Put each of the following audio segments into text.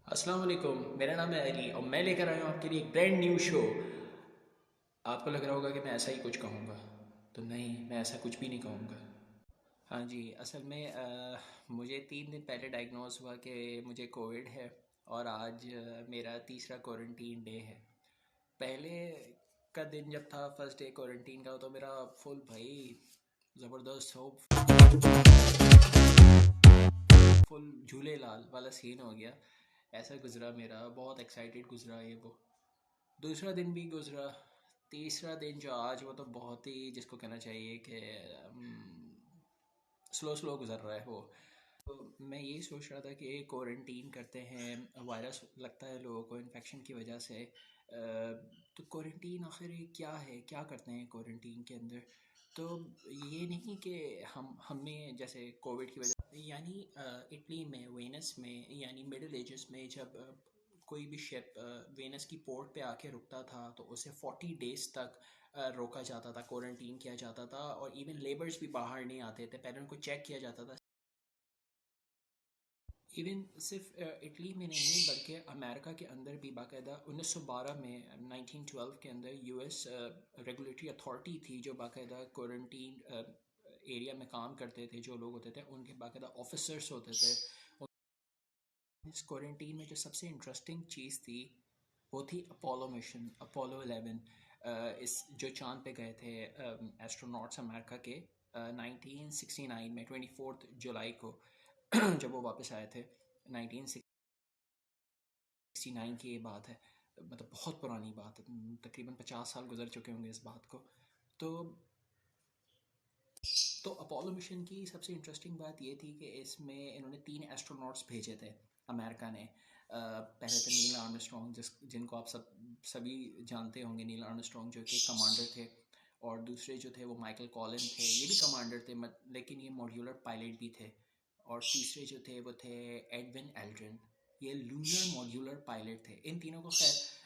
अस्सलाम वालेकुम। मेरा नाम है अली और मैं लेकर आया हूँ आपके लिए एक ब्रांड न्यू शो। आपको लग रहा होगा कि मैं ऐसा ही कुछ कहूँगा, तो नहीं, मैं ऐसा कुछ भी नहीं कहूँगा। हाँ जी, असल में मुझे 3 दिन पहले डायग्नोज हुआ कि मुझे कोविड है। और आज मेरा तीसरा क्वारंटीन डे है। पहले का दिन जब था, फर्स्ट डे क्वारंटीन का, तो मेरा फुल भाई ज़बरदस्त हो, फुल झूले लाल वाला सीन हो गया। ऐसा गुजरा मेरा, बहुत एक्साइटेड गुजरा ये वो। दूसरा दिन भी गुजरा। तीसरा दिन जो आज, वो तो बहुत ही, जिसको कहना चाहिए कि स्लो स्लो गुजर रहा है वो। तो मैं यही सोच रहा था कि क्वारंटीन करते हैं, वायरस लगता है लोगों को इन्फेक्शन की वजह से। तो क्वारंटीन आखिर ये क्या है, क्या करते हैं क्वारंटीन के अंदर? तो ये नहीं कि हमें जैसे कोविड की वजह, यानी इटली में, वेनस में, यानी मिडिल एजेस में, जब कोई भी शिप वेनस की पोर्ट पे आके रुकता था तो उसे 40 डेज तक रोका जाता था, क्वारंटीन किया जाता था। और इवन लेबर्स भी बाहर नहीं आते थे, पहले उनको चेक किया जाता था। इवन सिर्फ इटली में नहीं, बल्कि अमेरिका के अंदर भी बाकायदा 1912 में, 1912 के अंदर यूएस रेगुलेटरी अथॉरिटी थी जो बाकायदा क्वारंटीन एरिया में काम करते थे। जो लोग होते थे उनके बाकायदा ऑफिसर्स होते थे। इस क्वारंटीन में जो सबसे इंटरेस्टिंग चीज़ थी वो थी अपोलो मिशन, अपोलो 11। इस जो चांद पे गए थे एस्ट्रोनॉट्स अमेरिका के, 1969 में 24 जुलाई को जब वो वापस आए थे। 1969 की ये बात है, मतलब बहुत पुरानी बात है। तकरीबन 50 साल गुजर चुके होंगे इस बात को। तो तो अपोलो मिशन की सबसे इंटरेस्टिंग बात ये थी कि इसमें इन्होंने 3 एस्ट्रोनॉट्स भेजे थे, अमेरिका ने। पहले तो नील आर्मस्ट्रॉन्ग, जिनको आप सभी जानते होंगे, नील आर्मस्ट्रॉन्ग जो कि कमांडर थे। और दूसरे जो थे वो माइकल कॉलिन थे, ये भी कमांडर थे, लेकिन ये मॉड्यूलर पायलट भी थे। और तीसरे जो थे वो थे एडविन एल्ड्रिन, ये लूनर मॉड्यूलर पायलट थे। इन तीनों को खैर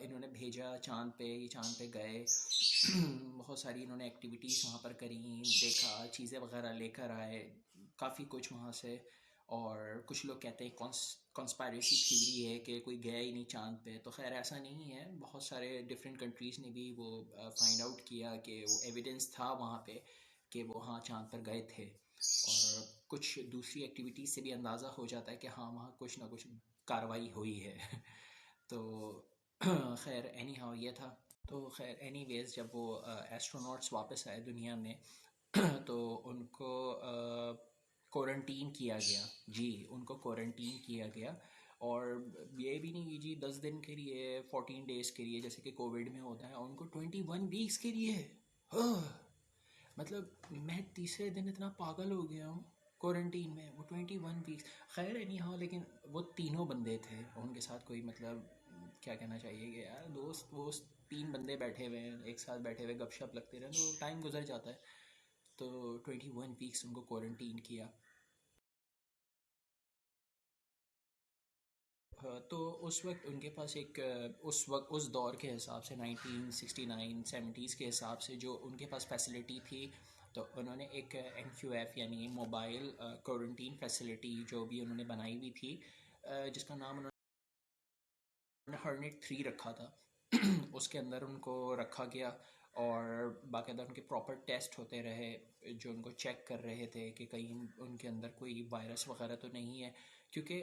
इन्होंने भेजा चांद पे, ये चांद पे गए। बहुत सारी इन्होंने एक्टिविटीज़ वहाँ पर करी, देखा, चीज़ें वगैरह लेकर आए, काफ़ी कुछ वहाँ से। और कुछ लोग कहते हैं कॉन्स्पायरेसी थ्योरी है कि कोई गया ही नहीं चांद पे, तो खैर ऐसा नहीं है। बहुत सारे डिफरेंट कंट्रीज़ ने भी वो फाइंड आउट किया कि वो एविडेंस था वहाँ पे कि वो हाँ चांद पर गए थे। और कुछ दूसरी एक्टिविटीज़ से भी अंदाज़ा हो जाता है कि हाँ वहाँ कुछ ना कुछ कार्रवाई हुई है। तो खैर एनी हाउ ये था। तो खैर एनीवेज, जब वो एस्ट्रोनॉट्स वापस आए दुनिया में तो उनको क्वारंटीन किया गया। जी, उनको क्वारंटीन किया गया। और ये भी नहीं कि जी 10 दिन के लिए, 14 डेज़ के लिए जैसे कि कोविड में होता है, उनको 21 वीक्स के लिए। हाँ, मतलब मैं तीसरे दिन इतना पागल हो गया हूँ क्वारंटीन में, वो 21 वीक्स। खैर नहीं, हाँ, लेकिन वो तीनों बंदे थे, उनके साथ कोई मतलब, क्या कहना चाहिए कि यार दोस्त वोस्त 3 बंदे बैठे हुए हैं, एक साथ बैठे हुए गपशप लगते रहे तो टाइम गुजर जाता है। तो 21 वीक्स उनको क्वारंटीन किया। तो उस वक्त उनके पास एक उस वक्त उस दौर के हिसाब से 1969 70s के हिसाब से जो उनके पास फैसिलिटी थी, तो उन्होंने एक MQF यानी मोबाइल क्वारंटीन फैसिलिटी जो भी उन्होंने बनाई हुई थी, जिसका नाम उन्होंने हर्नेट 3 रखा था। उसके अंदर उनको रखा गया। और बाकायदा उनके प्रॉपर टेस्ट होते रहे, जो उनको चेक कर रहे थे कि कहीं उनके अंदर कोई वायरस वगैरह तो नहीं है। क्योंकि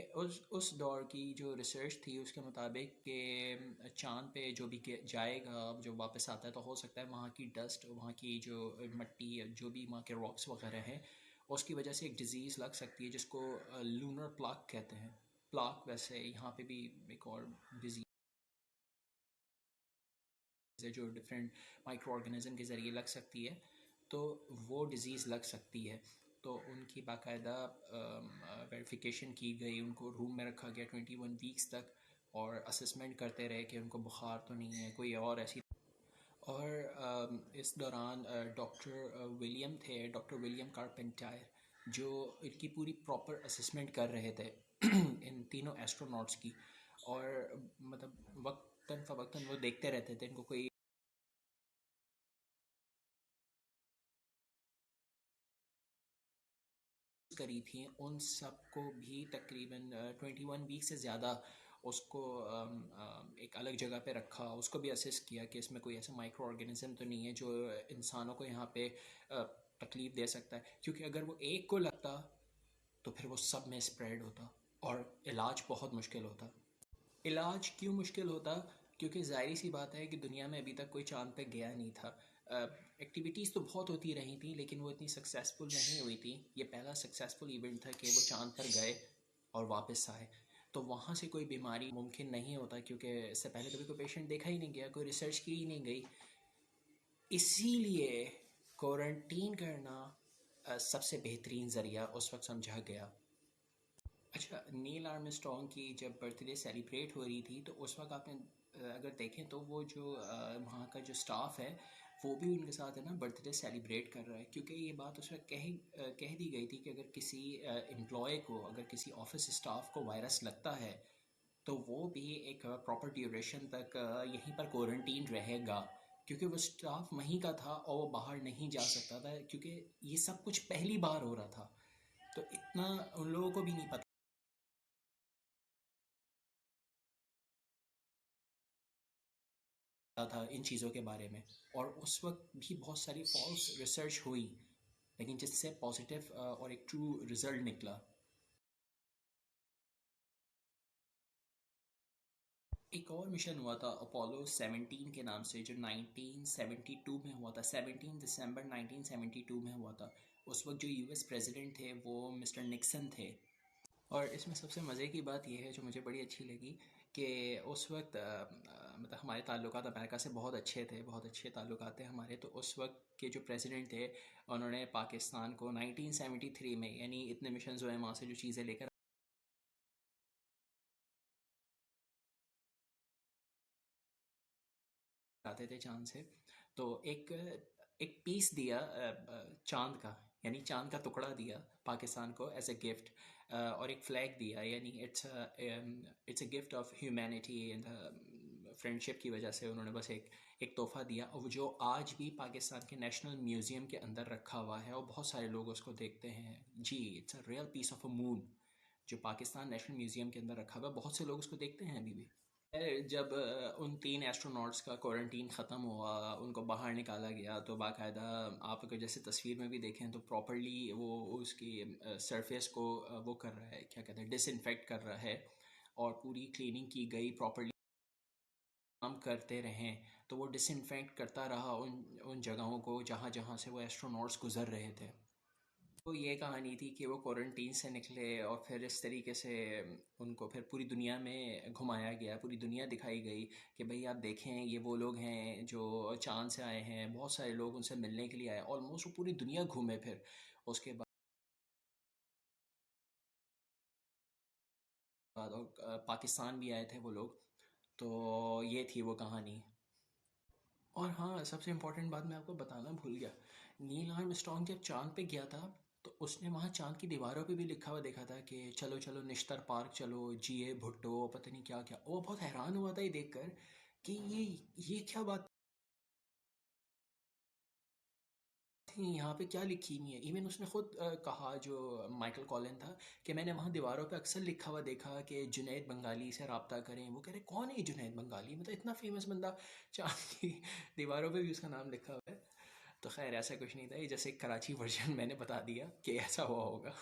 उस दौर की जो रिसर्च थी उसके मुताबिक कि चांद पे जो भी जाएगा, जो वापस आता है, तो हो सकता है वहाँ की डस्ट, वहाँ की जो मिट्टी, जो भी वहाँ के रॉक्स वगैरह हैं, उसकी वजह से एक डिज़ीज़ लग सकती है जिसको लूनर प्लाक कहते हैं। प्लाक, वैसे यहाँ पे भी एक और डिजीज़ है जो डिफरेंट माइक्रो ऑर्गेनिज्म के ज़रिए लग सकती है। तो वो डिज़ीज़ लग सकती है। तो उनकी बाकायदा वेरिफिकेशन की गई, उनको रूम में रखा गया 21 वीक्स तक। और असेसमेंट करते रहे कि उनको बुखार तो नहीं है, कोई और ऐसी। और इस दौरान डॉक्टर विलियम थे, डॉक्टर विलियम कारपेंटायर, जो इनकी पूरी प्रॉपर असेसमेंट कर रहे थे इन तीनों एस्ट्रोनॉट्स की। और मतलब वक्तन फ़वक्तन वो देखते रहते थे इनको कोई करी थी, उन सबको भी तकरीबन 21 वीक से ज़्यादा उसको एक अलग जगह पे रखा, उसको भी असेस किया कि इसमें कोई ऐसा माइक्रो ऑर्गेनिज्म तो नहीं है जो इंसानों को यहाँ पे तकलीफ़ दे सकता है, क्योंकि अगर वो एक को लगता तो फिर वो सब में स्प्रेड होता और इलाज बहुत मुश्किल होता। इलाज क्यों मुश्किल होता? क्योंकि ज़ाहिर सी बात है कि दुनिया में अभी तक कोई चाँद पे गया नहीं था। एक्टिविटीज़ तो बहुत होती रही थी लेकिन वो इतनी सक्सेसफुल नहीं हुई थी। ये पहला सक्सेसफुल इवेंट था कि वो चाँद पर गए और वापस आए। तो वहाँ से कोई बीमारी मुमकिन नहीं होता, क्योंकि इससे पहले कभी कोई पेशेंट देखा ही नहीं गया, कोई रिसर्च की ही नहीं गई। इसीलिए क्वारंटीन करना सबसे बेहतरीन ज़रिया उस वक्त समझा गया। अच्छा, नील आर्मस्ट्रॉन्ग की जब बर्थडे सेलिब्रेट हो रही थी तो उस वक्त आपने अगर देखें तो वो जो वहाँ का जो स्टाफ है वो भी उनके साथ है ना बर्थडे सेलिब्रेट कर रहा है, क्योंकि ये बात उस वक्त कह दी गई थी कि अगर किसी एम्प्लॉय को, अगर किसी ऑफिस स्टाफ को वायरस लगता है तो वो भी एक प्रॉपर ड्यूरेशन तक यहीं पर क्वारंटीन रहेगा, क्योंकि वो स्टाफ वहीं का था और वो बाहर नहीं जा सकता था, क्योंकि ये सब कुछ पहली बार हो रहा था। तो इतना उन लोगों को भी नहीं पता था इन चीज़ों के बारे में। और उस वक्त भी बहुत सारी फॉल्स रिसर्च हुई लेकिन जिससे पॉजिटिव और एक ट्रू रिजल्ट निकला। एक और मिशन हुआ था अपोलो 17 के नाम से, जो 1972 में हुआ था, 17 दिसंबर 1972 में हुआ था। उस वक्त जो यूएस प्रेसिडेंट थे वो मिस्टर निक्सन थे। और इसमें सबसे मज़े की बात यह है जो मुझे बड़ी अच्छी लगी कि उस वक्त मतलब हमारे ताल्लुकात अमेरिका से बहुत अच्छे थे, बहुत अच्छे ताल्लुकात थे हमारे। तो उस वक्त के जो प्रेसिडेंट थे उन्होंने पाकिस्तान को 1973 में, यानी इतने मिशन हुए वहाँ से जो चीज़ें लेकर आते थे चांद से, तो एक एक पीस दिया चांद का, यानी चांद का टुकड़ा दिया पाकिस्तान को एज ए गिफ्ट, और एक फ्लैग दिया, यानी it's a gift of humanity and friendship की वजह से उन्होंने बस एक तोहफ़ा दिया, और जो आज भी पाकिस्तान के नेशनल म्यूज़ियम के अंदर रखा हुआ है और बहुत सारे लोग उसको देखते हैं। जी, it's a real piece of a moon जो पाकिस्तान नेशनल म्यूज़ियम के अंदर रखा हुआ है, बहुत से लोग उसको देखते हैं अभी भी। जब उन 3 एस्ट्रोनॉट्स का क्वारंटीन ख़त्म हुआ, उनको बाहर निकाला गया, तो बाकायदा आप अगर जैसे तस्वीर में भी देखें तो प्रॉपर्ली वो उसकी सरफेस को वो कर रहा है, क्या कहते हैं, डिसइंफेक्ट कर रहा है, और पूरी क्लीनिंग की गई प्रॉपर्ली। काम करते रहें तो वो डिसइंफेक्ट करता रहा उन जगहों को जहाँ जहाँ से वो एस्ट्रोनॉट्स गुजर रहे थे। तो ये कहानी थी कि वो क्वारंटीन से निकले और फिर इस तरीके से उनको फिर पूरी दुनिया में घुमाया गया, पूरी दुनिया दिखाई गई कि भाई आप देखें ये वो लोग हैं जो चाँद से आए हैं। बहुत सारे लोग उनसे मिलने के लिए आए, ऑलमोस्ट वो पूरी दुनिया घूमे फिर उसके बाद, और पाकिस्तान भी आए थे वो लोग। तो ये थी वो कहानी। और हाँ, सबसे इम्पोर्टेंट बात मैं आपको बताना भूल गया, नील आर्मस्ट्रॉन्ग जब चाँद पे गया था तो उसने वहाँ चाँद की दीवारों पे भी लिखा हुआ देखा था कि चलो चलो निश्तर पार्क चलो, जीए भुट्टो, पता नहीं क्या क्या। वो बहुत हैरान हुआ था ये देखकर कि ये क्या बात थी, यहाँ पे क्या लिखी हुई है। इवन उसने खुद कहा, जो माइकल कॉलिन था, कि मैंने वहाँ दीवारों पे अक्सर लिखा हुआ देखा कि जुनैद बंगाली से रब्ता करें। वो कह रहे कौन है ये जुनैद बंगाली, मतलब इतना फेमस बंदा, चाँद की दीवारों पे भी उसका नाम लिखा हुआ है। तो खैर ऐसा कुछ नहीं था, ये जैसे कराची वर्जन मैंने बता दिया कि ऐसा हुआ होगा।